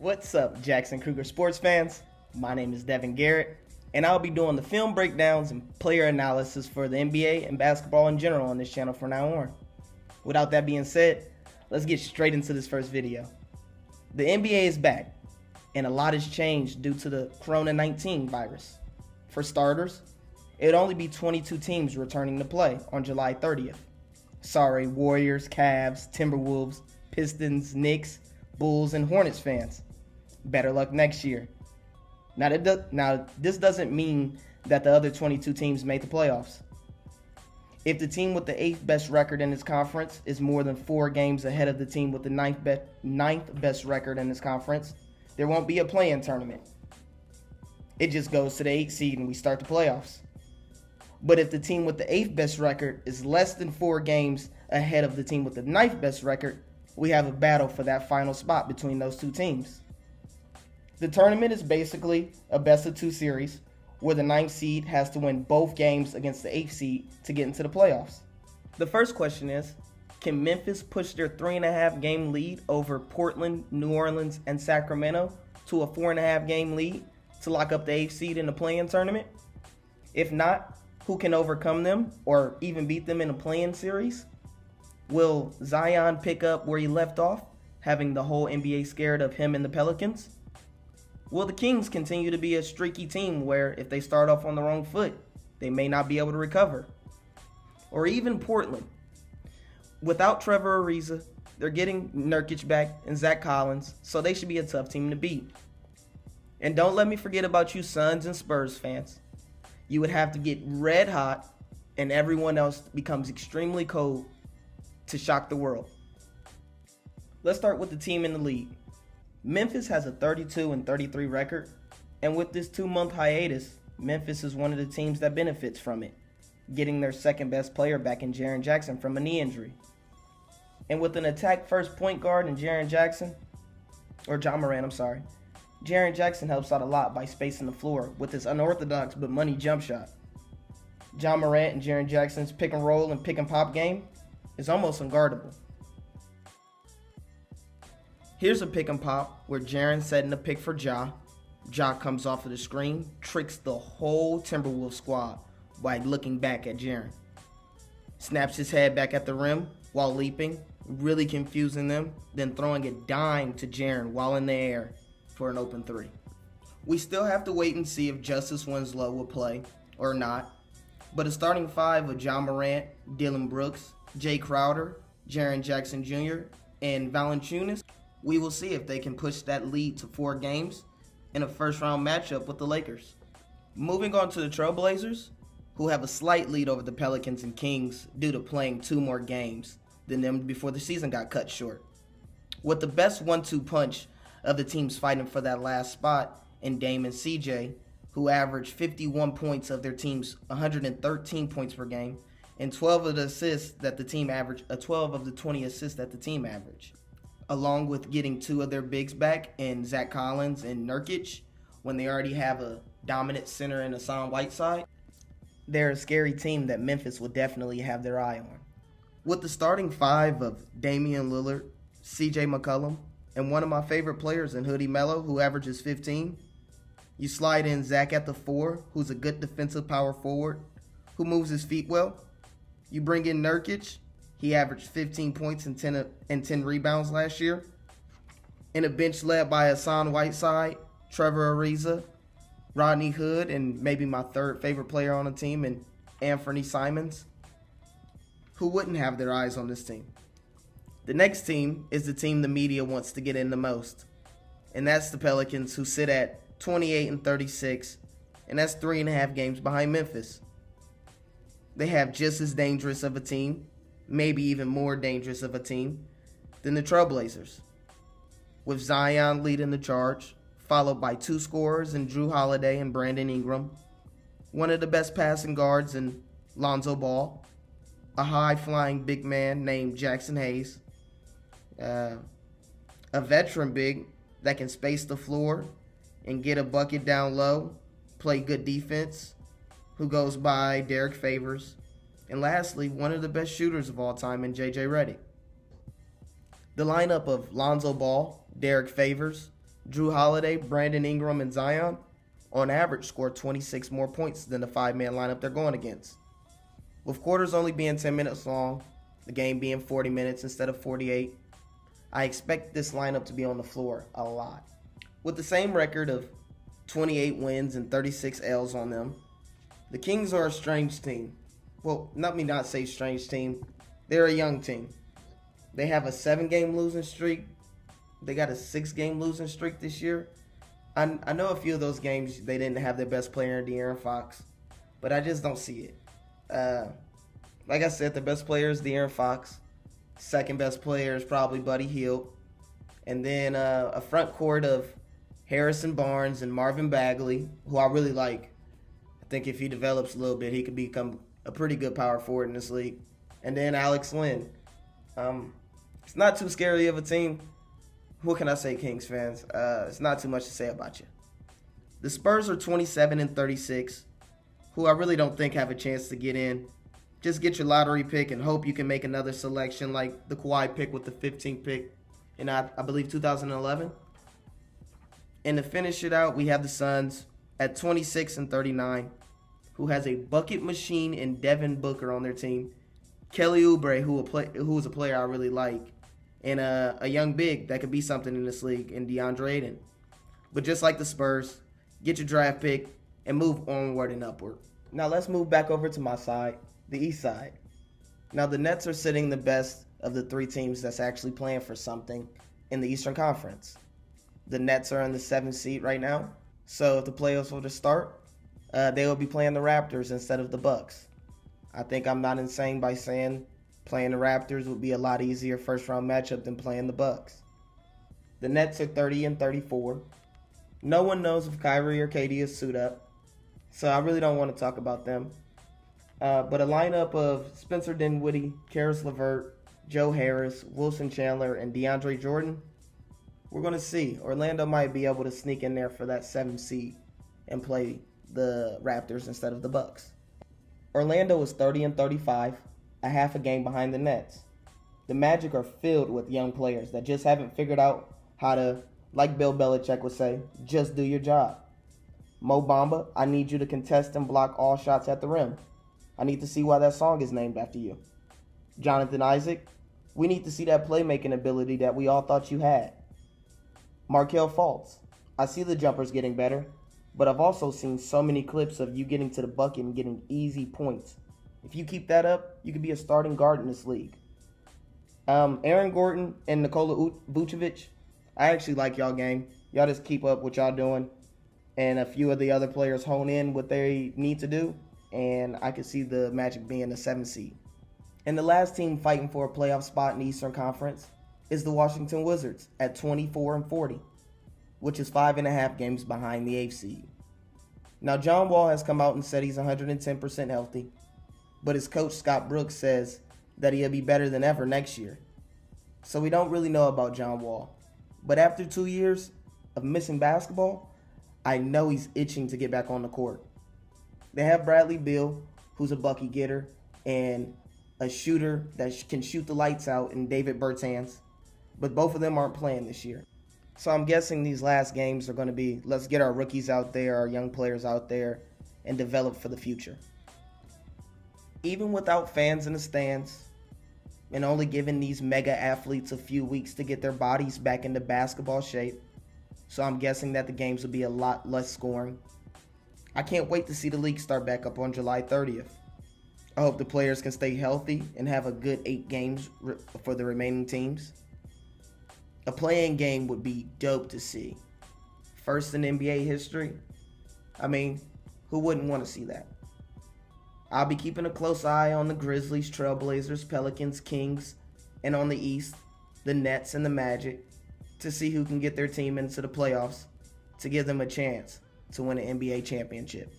What's up, Jackson Kruger sports fans? My name is Devin Garrett, and I'll be doing the film breakdowns and player analysis for the NBA and basketball in general on this channel from now on. Without that being said, let's get straight into this first video. The NBA is back, and a lot has changed due to the Corona-19 virus. For starters, it would only be 22 teams returning to play on July 30th. Sorry, Warriors, Cavs, Timberwolves, Pistons, Knicks, Bulls, and Hornets fans. Better luck next year. Now, this doesn't mean that the other 22 teams made the playoffs. If the team with the 8th best record in its conference is more than 4 games ahead of the team with the 9th best record in its conference, there won't be a play-in tournament. It just goes to the 8th seed and we start the playoffs. But if the team with the 8th best record is less than 4 games ahead of the team with the 9th best record, we have a battle for that final spot between those two teams. The tournament is basically a best-of-2 series where the 9th seed has to win both games against the 8th seed to get into the playoffs. The first question is, can Memphis push their 3.5 game lead over Portland, New Orleans, and Sacramento to a 4.5 game lead to lock up the 8th seed in the play-in tournament? If not, who can overcome them or even beat them in a play-in series? Will Zion pick up where he left off, having the whole NBA scared of him and the Pelicans? Will the Kings continue to be a streaky team where if they start off on the wrong foot, they may not be able to recover? Or even Portland. Without Trevor Ariza, they're getting Nurkic back and Zach Collins, so they should be a tough team to beat. And don't let me forget about you Suns and Spurs fans. You would have to get red hot and everyone else becomes extremely cold to shock the world. Let's start with the team in the league. Memphis has a 32-33 record, and with this 2-month hiatus, Memphis is one of the teams that benefits from it, getting their second best player back in Jaren Jackson from a knee injury. And with an attack first point guard in Jaren Jackson helps out a lot by spacing the floor with his unorthodox but money jump shot. Ja Morant and Jaren Jackson's pick and roll and pick and pop game is almost unguardable. Here's a pick and pop where Jaren's setting a pick for Ja. Ja comes off of the screen, tricks the whole Timberwolves squad by looking back at Jaren. Snaps his head back at the rim while leaping, really confusing them, then throwing a dime to Jaren while in the air for an open 3. We still have to wait and see if Justice Winslow will play or not, but a starting 5 of Ja Morant, Dillon Brooks, Jay Crowder, Jaren Jackson Jr., and Valanciunas, we will see if they can push that lead to 4 games in a first-round matchup with the Lakers. Moving on to the Trailblazers, who have a slight lead over the Pelicans and Kings due to playing 2 more games than them before the season got cut short. With the best 1-2 punch of the teams fighting for that last spot in Dame and CJ, who averaged 51 points of their team's 113 points per game, and 12 of the 20 assists that the team averaged. Along with getting 2 of their bigs back in Zach Collins and Nurkic, when they already have a dominant center in Hassan Whiteside, they're a scary team that Memphis will definitely have their eye on. With the starting 5 of Damian Lillard, CJ McCollum, and one of my favorite players in Hoodie Melo, who averages 15, you slide in Zach at the 4, who's a good defensive power forward, who moves his feet well. You bring in Nurkic. He averaged 15 points and 10 rebounds last year. In a bench led by Hassan Whiteside, Trevor Ariza, Rodney Hood, and maybe my third favorite player on the team, and Anthony Simons. Who wouldn't have their eyes on this team? The next team is the team the media wants to get in the most, and that's the Pelicans, who sit at 28-36, and that's 3.5 games behind Memphis. They have just as dangerous of a team, maybe even more dangerous of a team, than the Trailblazers, with Zion leading the charge, followed by 2 scorers in Drew Holiday and Brandon Ingram, one of the best passing guards in Lonzo Ball, a high-flying big man named Jackson Hayes, a veteran big that can space the floor and get a bucket down low, play good defense, who goes by Derek Favors, and lastly, one of the best shooters of all time in J.J. Redick. The lineup of Lonzo Ball, Derek Favors, Drew Holiday, Brandon Ingram, and Zion, on average, scored 26 more points than the five-man lineup they're going against. With quarters only being 10 minutes long, the game being 40 minutes instead of 48, I expect this lineup to be on the floor a lot. With the same record of 28 wins and 36 L's on them, the Kings are a strange team. Well, let me not say strange team. They're a young team. They have a 7-game losing streak. They got a 6-game losing streak this year. I know a few of those games they didn't have their best player, De'Aaron Fox, but I just don't see it. Like I said, the best player is De'Aaron Fox. Second best player is probably Buddy Hield. And then a front court of Harrison Barnes and Marvin Bagley, who I really like. I think if he develops a little bit, he could become a pretty good power forward in this league. And then Alex Len. It's not too scary of a team. What can I say, Kings fans? It's not too much to say about you. The Spurs are 27-36, who I really don't think have a chance to get in. Just get your lottery pick and hope you can make another selection like the Kawhi pick with the 15th pick in, I believe, 2011. And to finish it out, we have the Suns at 26-39, who has a bucket machine in Devin Booker on their team. Kelly Oubre, who is a player I really like, and a young big that could be something in this league, in DeAndre Ayton. But just like the Spurs, get your draft pick and move onward and upward. Now let's move back over to my side, the East side. Now the Nets are sitting the best of the 3 teams that's actually playing for something in the Eastern Conference. The Nets are in the 7th seed right now, so if the playoffs were to start, they will be playing the Raptors instead of the Bucks. I think I'm not insane by saying playing the Raptors would be a lot easier first-round matchup than playing the Bucks. The Nets are 30-34. No one knows if Kyrie or KD is suit up, so I really don't want to talk about them. But a lineup of Spencer Dinwiddie, Karis LeVert, Joe Harris, Wilson Chandler, and DeAndre Jordan, we're going to see. Orlando might be able to sneak in there for that 7th seed and play the Raptors instead of the Bucks. Orlando is 30-35, a half a game behind the Nets. The Magic are filled with young players that just haven't figured out how to, like Bill Belichick would say, just do your job. Mo Bamba, I need you to contest and block all shots at the rim. I need to see why that song is named after you. Jonathan Isaac, we need to see that playmaking ability that we all thought you had. Markelle Fultz, I see the jumpers getting better, but I've also seen so many clips of you getting to the bucket and getting easy points. If you keep that up, you could be a starting guard in this league. Aaron Gordon and Nikola Vucevic, I actually like y'all game. Y'all just keep up what y'all doing, and a few of the other players hone in what they need to do, and I could see the Magic being the 7th seed. And the last team fighting for a playoff spot in the Eastern Conference is the Washington Wizards at 24-40, which is 5.5 games behind the 8th seed. Now, John Wall has come out and said he's 110% healthy, but his coach Scott Brooks says that he'll be better than ever next year. So we don't really know about John Wall. But after 2 years of missing basketball, I know he's itching to get back on the court. They have Bradley Beal, who's a bucket getter, and a shooter that can shoot the lights out in David Bertans. But both of them aren't playing this year. So I'm guessing these last games are going to be, let's get our rookies out there, our young players out there, and develop for the future. Even without fans in the stands, and only giving these mega athletes a few weeks to get their bodies back into basketball shape, so I'm guessing that the games will be a lot less scoring. I can't wait to see the league start back up on July 30th. I hope the players can stay healthy and have a good 8 games for the remaining teams. A play-in game would be dope to see. First in NBA history. I mean, who wouldn't want to see that? I'll be keeping a close eye on the Grizzlies, Trailblazers, Pelicans, Kings, and on the East, the Nets and the Magic, to see who can get their team into the playoffs to give them a chance to win an NBA championship.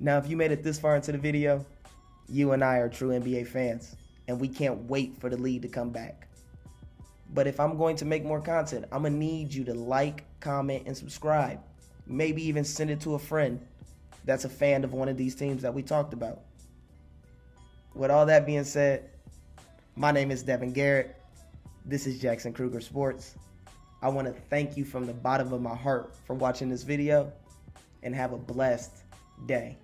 Now, if you made it this far into the video, you and I are true NBA fans, and we can't wait for the league to come back. But if I'm going to make more content, I'm going to need you to like, comment, and subscribe. Maybe even send it to a friend that's a fan of one of these teams that we talked about. With all that being said, my name is Devin Garrett. This is Jackson Kruger Sports. I want to thank you from the bottom of my heart for watching this video, and have a blessed day.